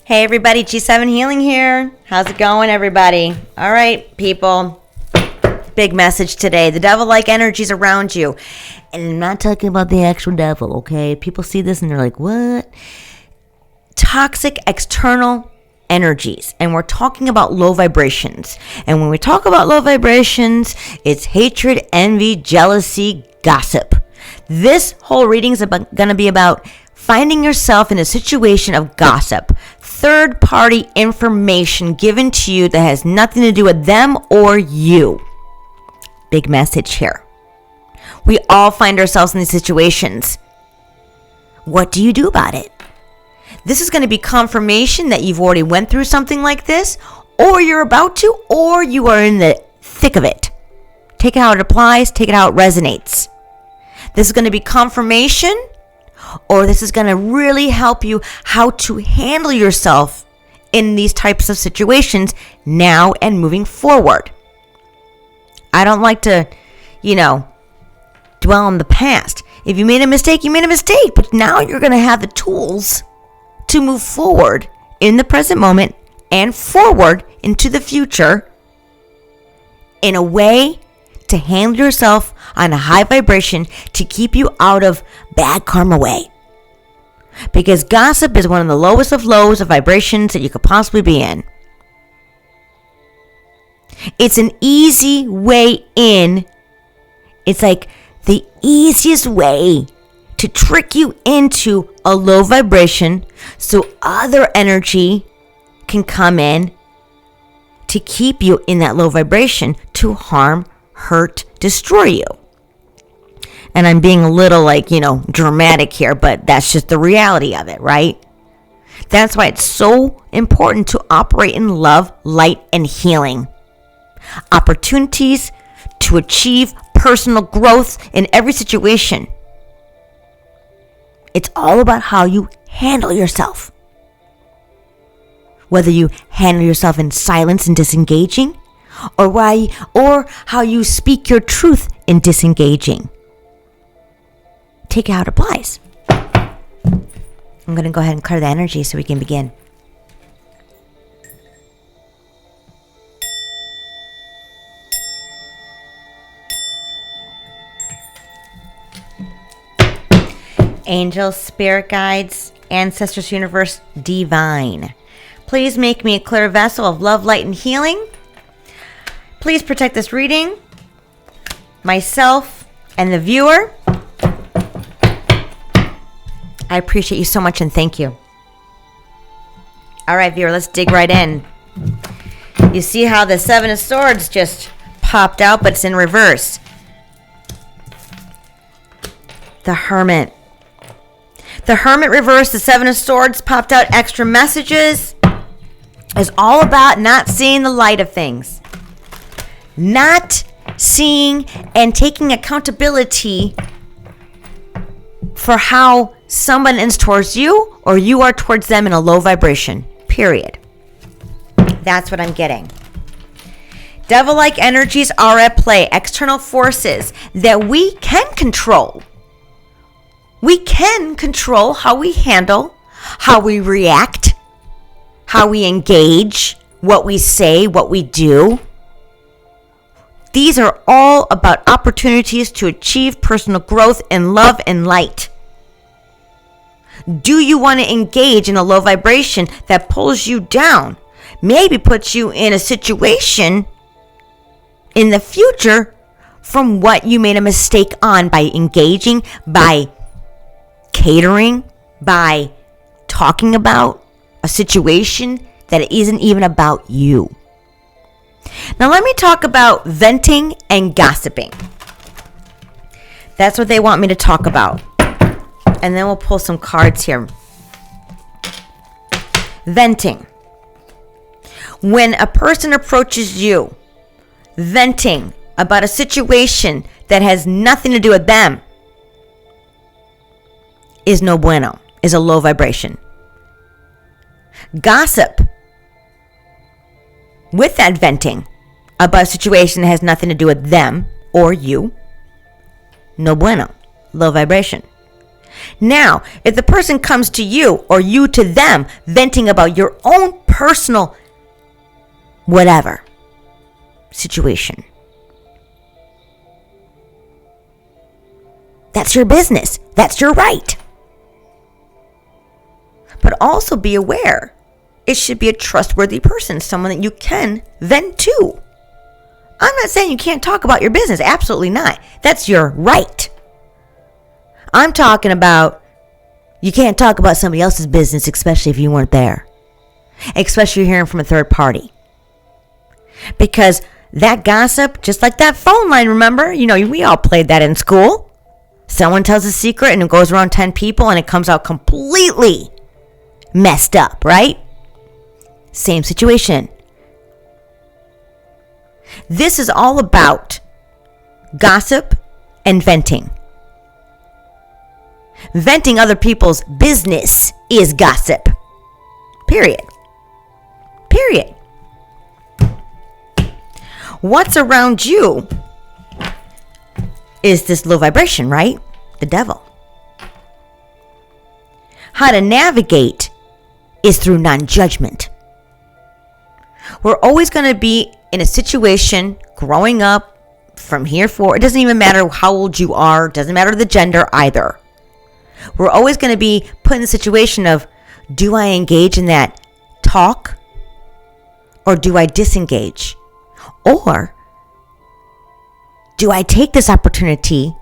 Hey everybody, G7 Healing here. How's it going, everybody? All right, people. Big message today. The devil-like energies around you. And I'm not talking about the actual devil, okay? People see this and they're like, what? Toxic external energies. And we're talking about low vibrations. And when we talk about low vibrations, it's hatred, envy, jealousy, gossip. This whole reading is going to be about finding yourself in a situation of gossip, third-party information given to you that has nothing to do with them or you. Big message here. We all find ourselves in these situations. What do you do about it? This is going to be confirmation that you've already went through something like this, or you're about to, or you are in the thick of it. Take it how it applies, take it how it resonates. This is going to be confirmation, or this is going to really help you how to handle yourself in these types of situations now and moving forward. I don't like to, dwell on the past. If you made a mistake, you made a mistake. But now you're going to have the tools to move forward in the present moment and forward into the future in a way to handle yourself on a high vibration to keep you out of bad karma way. Because gossip is one of the lowest of lows of vibrations that you could possibly be in. It's an easy way in. It's like the easiest way to trick you into a low vibration so other energy can come in to keep you in that low vibration to harm, hurt, destroy you. And I'm being a little dramatic here, but that's just the reality of it, right? That's why it's so important to operate in love, light, and healing. Opportunities to achieve personal growth in every situation. It's all about how you handle yourself. Whether you handle yourself in silence and disengaging, or how you speak your truth in disengaging. Take it how it applies. I'm going to go ahead and clear the energy so we can begin. Angels, spirit guides, ancestors, universe, divine. Please make me a clear vessel of love, light, and healing. Please protect this reading, myself, and the viewer. I appreciate you so much and thank you. All right, viewer, let's dig right in. You see how the Seven of Swords just popped out, but it's in reverse. The Hermit. The Hermit reversed, the Seven of Swords popped out, extra messages. Is all about not seeing the light of things. Not seeing and taking accountability for how someone is towards you or you are towards them in a low vibration. Period. That's what I'm getting. Devil-like energies are at play. External forces that we can control. We can control how we handle, how we react, how we engage, what we say, what we do. These are all about opportunities to achieve personal growth in love and light. Do you want to engage in a low vibration that pulls you down? Maybe puts you in a situation in the future from what you made a mistake on by engaging, by catering, by talking about a situation that isn't even about you. Now let me talk about venting and gossiping. That's what they want me to talk about. And then we'll pull some cards here. Venting. When a person approaches you, venting about a situation that has nothing to do with them, is no bueno, is a low vibration. Gossip with that venting about a situation that has nothing to do with them or you, no bueno, low vibration. Now, if the person comes to you or you to them venting about your own personal whatever situation, that's your business. That's your right. But also be aware, it should be a trustworthy person, someone that you can vent to. I'm not saying you can't talk about your business. Absolutely not. That's your right. I'm talking about you can't talk about somebody else's business, especially if you weren't there. Especially if you're hearing from a third party. Because that gossip, just like that phone line, remember? We all played that in school. Someone tells a secret and it goes around 10 people and it comes out completely messed up, right? Same situation. This is all about gossip and venting. Venting other people's business is gossip. Period. What's around you is this low vibration, right? The devil. How to navigate is through non-judgment. We're always going to be in a situation growing up from here forward. It doesn't even matter how old you are. It doesn't matter the gender either. We're always going to be put in the situation of, do I engage in that talk or do I disengage? Or do I take this opportunity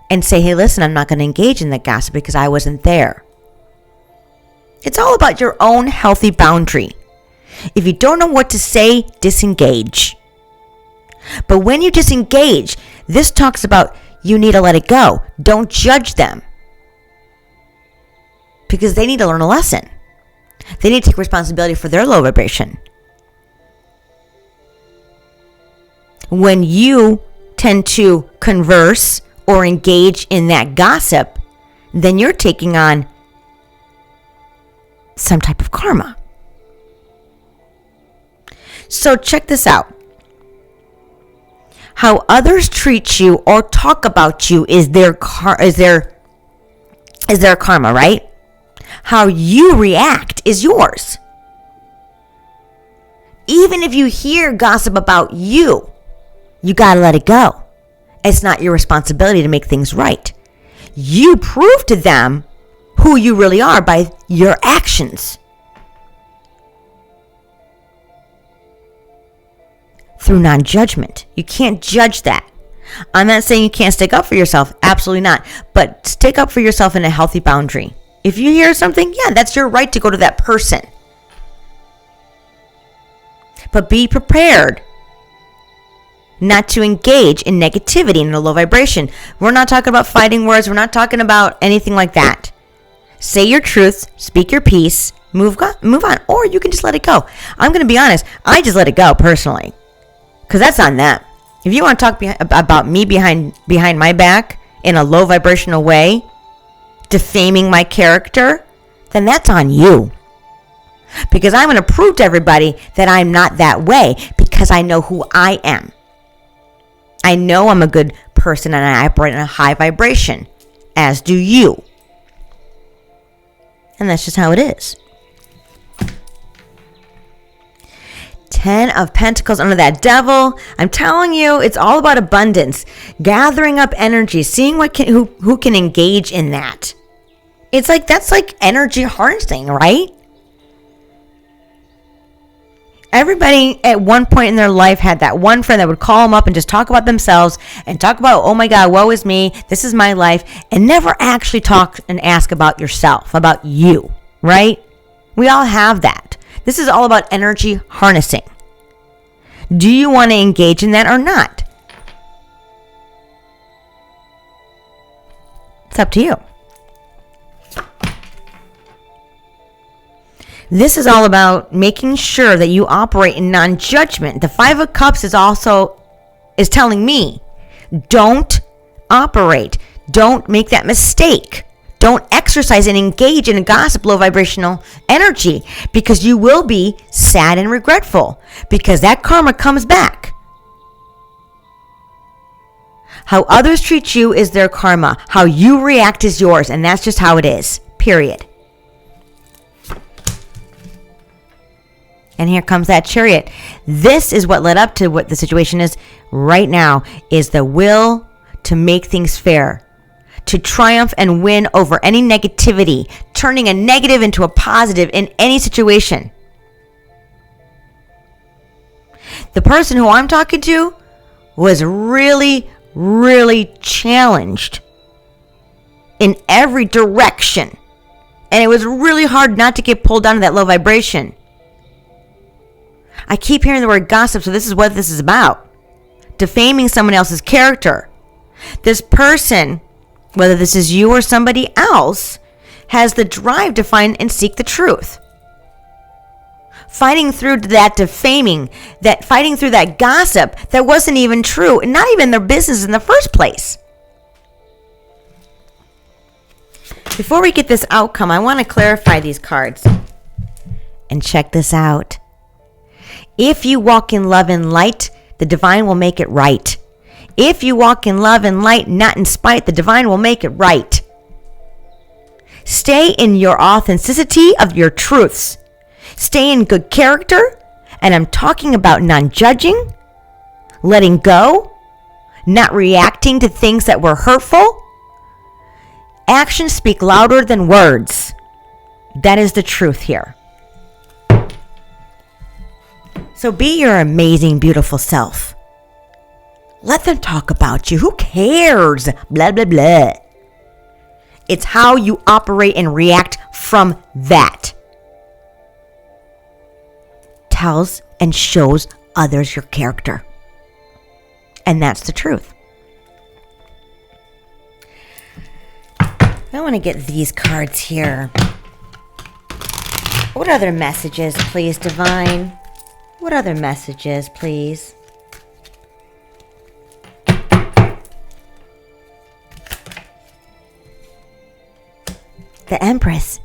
and say, hey, listen, I'm not going to engage in that gossip because I wasn't there. It's all about your own healthy boundary. If you don't know what to say, disengage. But when you disengage, this talks about you need to let it go. Don't judge them. Because they need to learn a lesson. They need to take responsibility for their low vibration. When you tend to converse or engage in that gossip, then you're taking on some type of karma. So check this out. How others treat you or talk about you is their karma, right? How you react is yours. Even if you hear gossip about you, you got to let it go. It's not your responsibility to make things right. You prove to them who you really are by your actions. Through non-judgment. You can't judge that. I'm not saying you can't stick up for yourself. Absolutely not. But stick up for yourself in a healthy boundary. If you hear something, yeah, that's your right to go to that person. But be prepared not to engage in negativity and a low vibration. We're not talking about fighting words. We're not talking about anything like that. Say your truth, speak your piece, move on, or you can just let it go. I'm going to be honest. I just let it go personally, because that's on them. If you want to talk about me behind my back in a low vibrational way, defaming my character, then that's on you. Because I'm going to prove to everybody that I'm not that way, because I know who I am. I know I'm a good person and I operate in a high vibration, as do you. And that's just how it is. 10 of Pentacles under that devil. I'm telling you, it's all about abundance. Gathering up energy, seeing who can engage in that. It's like, that's like energy harnessing, right? Everybody at one point in their life had that one friend that would call them up and just talk about themselves and talk about, oh my God, woe is me, this is my life, and never actually talk and ask about yourself, about you, right? We all have that. This is all about energy harnessing. Do you want to engage in that or not? It's up to you. This is all about making sure that you operate in non-judgment. The Five of Cups is telling me, don't operate. Don't make that mistake. Don't exercise and engage in a gossip, low vibrational energy, because you will be sad and regretful, because that karma comes back. How others treat you is their karma. How you react is yours. And that's just how it is. Period. And here comes that Chariot. This is what led up to what the situation is right now, is the will to make things fair, to triumph and win over any negativity, turning a negative into a positive in any situation. The person who I'm talking to was really, really challenged in every direction. And it was really hard not to get pulled down to that low vibration. I keep hearing the word gossip, so this is what this is about. Defaming someone else's character. This person, whether this is you or somebody else, has the drive to find and seek the truth. Fighting through that defaming, fighting through that gossip that wasn't even true, and not even their business in the first place. Before we get this outcome, I want to clarify these cards. And check this out. If you walk in love and light, the divine will make it right. If you walk in love and light, not in spite, the divine will make it right. Stay in your authenticity of your truths. Stay in good character. And I'm talking about non-judging, letting go, not reacting to things that were hurtful. Actions speak louder than words. That is the truth here. So be your amazing, beautiful self. Let them talk about you. Who cares? Blah, blah, blah. It's how you operate and react from that. Tells and shows others your character. And that's the truth. I want to get these cards here. What other messages, please, Divine? What other messages, please? The Empress.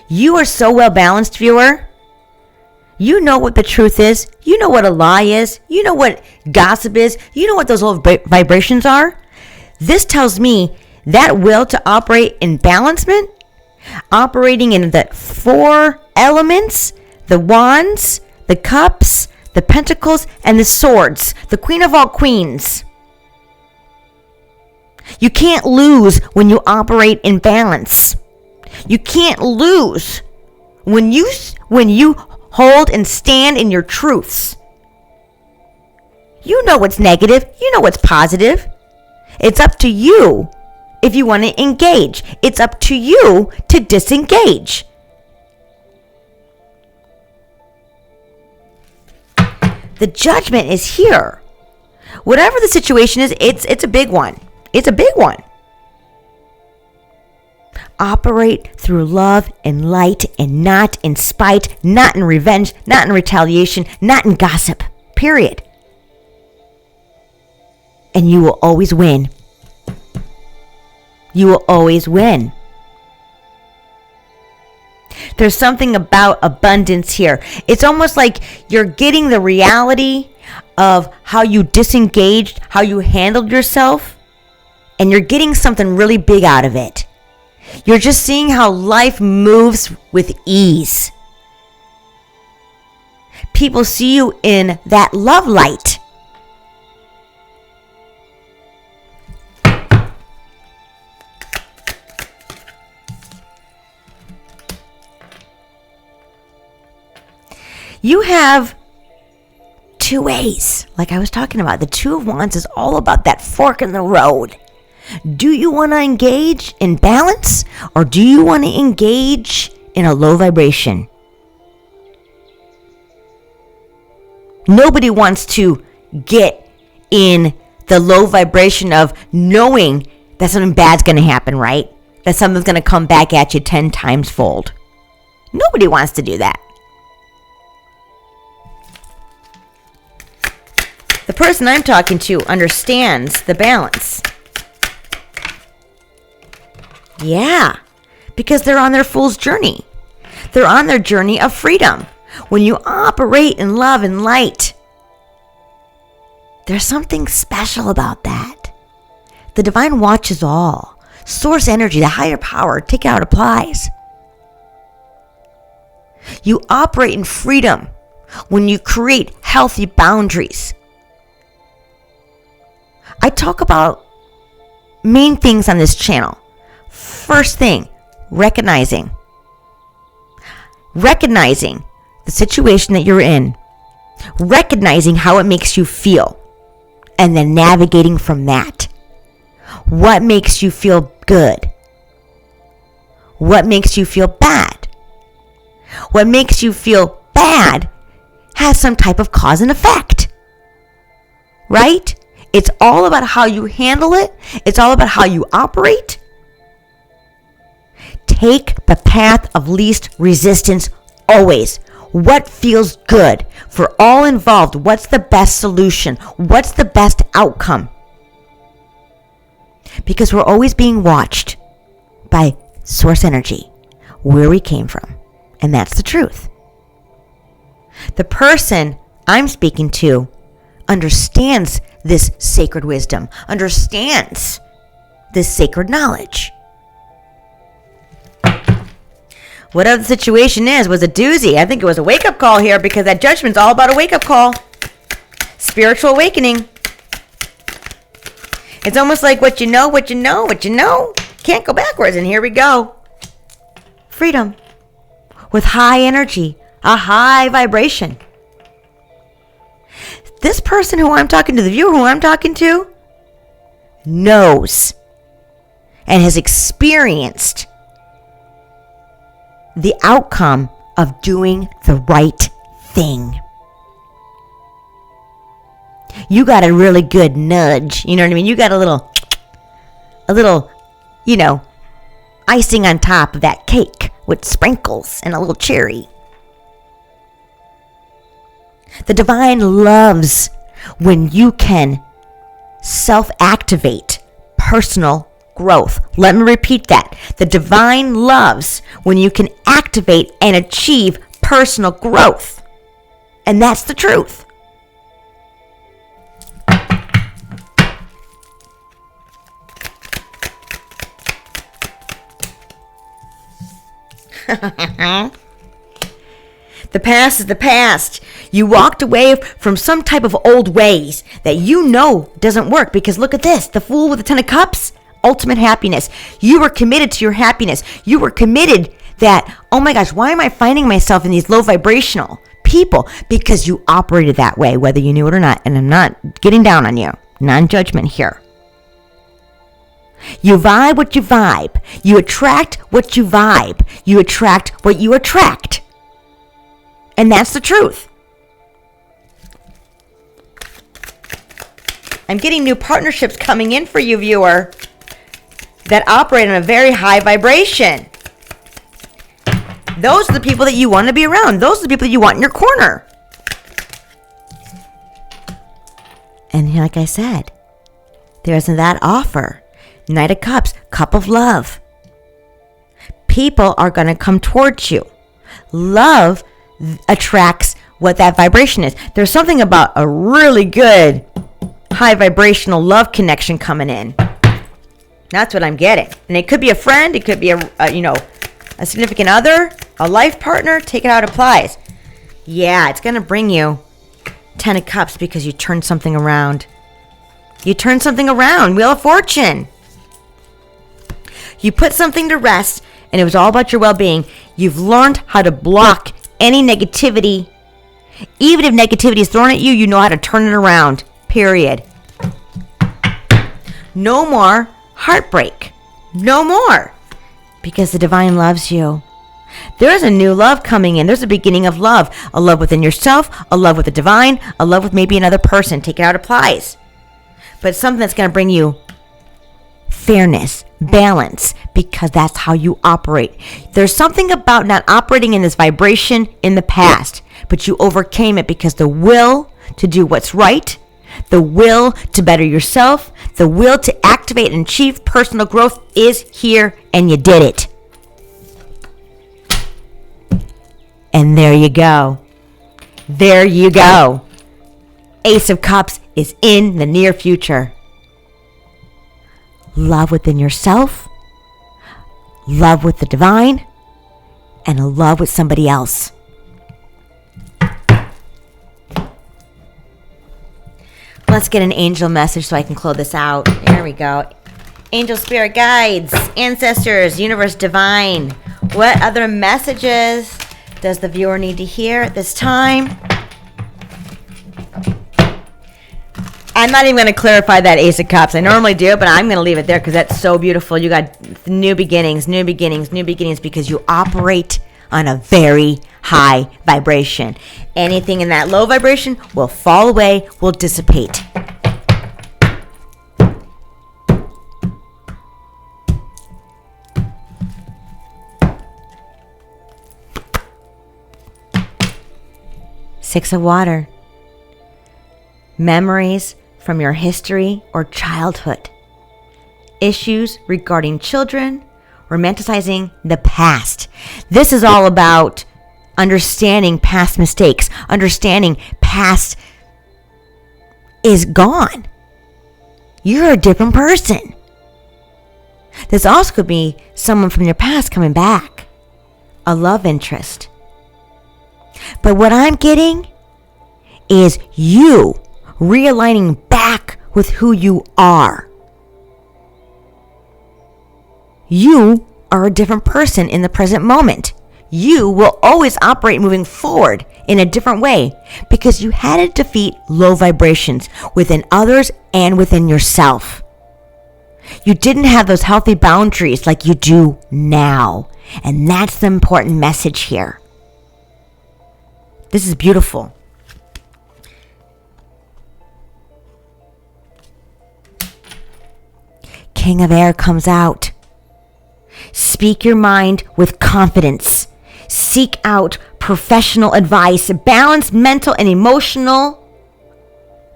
You are so well balanced, viewer. You know what the truth is. You know what a lie is. You know what gossip is. You know what those low vibrations are. This tells me that will to operate in balancement, operating in the 4 elements, the wands, the cups, the pentacles, and the swords, the queen of all queens. You can't lose when you operate in balance. You can't lose when you hold and stand in your truths. You know what's negative. You know what's positive. It's up to you if you want to engage. It's up to you to disengage. The judgment is here. Whatever the situation is, it's a big one. It's a big one. Operate through love and light and not in spite, not in revenge, not in retaliation, not in gossip. Period. And you will always win. You will always win. There's something about abundance here. It's almost like you're getting the reality of how you disengaged, how you handled yourself, and you're getting something really big out of it. You're just seeing how life moves with ease. People see you in that love light. You have 2 ways, like I was talking about. The 2 of Wands is all about that fork in the road. Do you want to engage in balance, or do you want to engage in a low vibration? Nobody wants to get in the low vibration of knowing that something bad's going to happen, right? That something's going to come back at you 10 times fold. Nobody wants to do that. The person I'm talking to understands the balance. Yeah, because they're on their fool's journey. They're on their journey of freedom. When you operate in love and light, there's something special about that. The divine watches all. Source energy, the higher power, take it how it applies. You operate in freedom when you create healthy boundaries. I talk about main things on this channel. First thing, recognizing the situation that you're in, recognizing how it makes you feel, and then navigating from that. What makes you feel good? What makes you feel bad? What makes you feel bad has some type of cause and effect, right? It's all about how you handle it. It's all about how you operate. Take the path of least resistance always. What feels good for all involved? What's the best solution? What's the best outcome? Because we're always being watched by source energy, where we came from. And that's the truth. The person I'm speaking to understands this sacred wisdom, understands this sacred knowledge. Whatever the situation was a doozy. I think it was a wake-up call here, because that judgment's all about a wake-up call. Spiritual awakening. It's almost like what you know. Can't go backwards, and here we go. Freedom. With high energy, a high vibration. This person who I'm talking to, the viewer who I'm talking to, knows and has experienced the outcome of doing the right thing. You got a really good nudge. You know what I mean? You got a little, icing on top of that cake with sprinkles and a little cherry. The divine loves when you can self-activate personal growth. Let me repeat that. The divine loves when you can activate and achieve personal growth. And that's the truth. The past is the past. You walked away from some type of old ways that you know doesn't work, because look at this. The Fool with the 10 of Cups, ultimate happiness. You were committed to your happiness. You were committed that, oh my gosh, why am I finding myself in these low vibrational people? Because you operated that way, whether you knew it or not. And I'm not getting down on you. Non-judgment here. You vibe what you vibe. You attract what you vibe. You attract what you attract. And that's the truth. I'm getting new partnerships coming in for you, viewer, that operate on a very high vibration. Those are the people that you want to be around. Those are the people that you want in your corner. And like I said, there's that offer. Knight of Cups, cup of love. People are going to come towards you. Love attracts what that vibration is. There's something about a really good high vibrational love connection coming in. That's what I'm getting. And it could be a friend, it could be a significant other, a life partner. Take it how it applies. Yeah, it's going to bring you 10 of Cups because you turned something around. You turned something around. Wheel of Fortune. You put something to rest, and it was all about your well-being. You've learned how to block any negativity. Even if negativity is thrown at you, you know how to turn it around. Period. No more heartbreak. No more. Because the divine loves you. There is a new love coming in. There's a beginning of love. A love within yourself, a love with the divine, a love with maybe another person. Take it how it applies. But it's something that's going to bring you fairness, balance, because that's how you operate. There's something about not operating in this vibration in the past, but you overcame it because the will to do what's right, the will to better yourself, the will to activate and achieve personal growth is here, and you did it. And there you go. There you go. Ace of Cups is in the near future. love within yourself, love with the divine, and a love with somebody else. Let's get an angel message so I can close this out. There we go. Angel, spirit guides, ancestors, universe, divine. What other messages does the viewer need to hear at this time? I'm not even going to clarify that Ace of Cups. I normally do, but I'm going to leave it there because that's so beautiful. You got new beginnings, new beginnings, new beginnings, because you operate on a very high vibration. Anything in that low vibration will fall away, will dissipate. Six of water. Memories from your history or childhood. Issues regarding children. Romanticizing the past. This is all about understanding past mistakes. Understanding past is gone. You're a different person. This also could be someone from your past coming back. A love interest. But what I'm getting is you realigning back with who you are. You are a different person in the present moment. You will always operate moving forward in a different way because you had to defeat low vibrations within others and within yourself. You didn't have those healthy boundaries like you do now. And that's the important message here. This is beautiful. King of Air comes out. Speak your mind with confidence. Seek out professional advice. Balance mental and emotional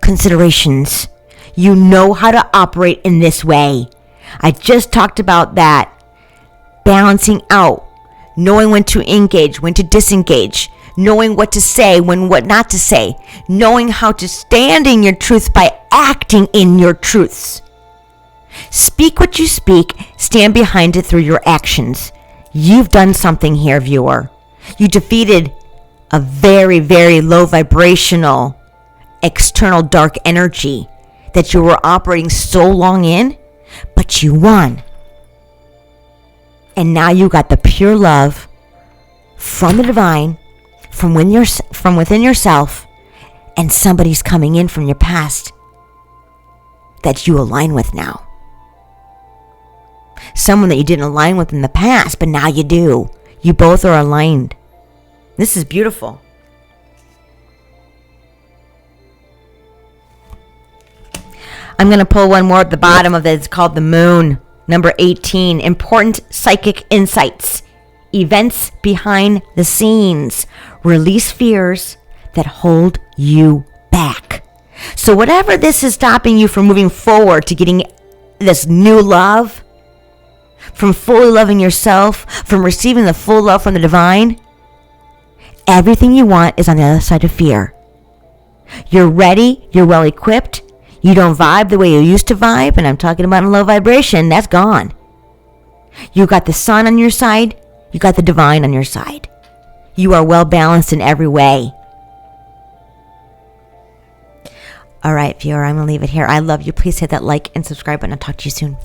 considerations. You know how to operate in this way. I just talked about that. Balancing out. Knowing when to engage, when to disengage. Knowing what to say, when what not to say. Knowing how to stand in your truth by acting in your truths. Speak what you speak, stand behind it through your actions. You've done something here, viewer. You defeated a very, very low vibrational, external dark energy that you were operating so long in, but you won. And now you got the pure love from the divine, from within yourself, and somebody's coming in from your past that you align with now. Someone that you didn't align with in the past, but now you do. You both are aligned. This is beautiful. I'm going to pull one more at the bottom of it. It's called the Moon. Number 18. Important psychic insights. Events behind the scenes. Release fears that hold you back. So whatever this is stopping you from moving forward to getting this new love, from fully loving yourself, from receiving the full love from the divine, everything you want is on the other side of fear. You're ready, you're well equipped, you don't vibe the way you used to vibe, and I'm talking about a low vibration, that's gone. You got the sun on your side, you got the divine on your side. You are well balanced in every way. All right, viewer, I'm going to leave it here. I love you. Please hit that like and subscribe button. I'll talk to you soon.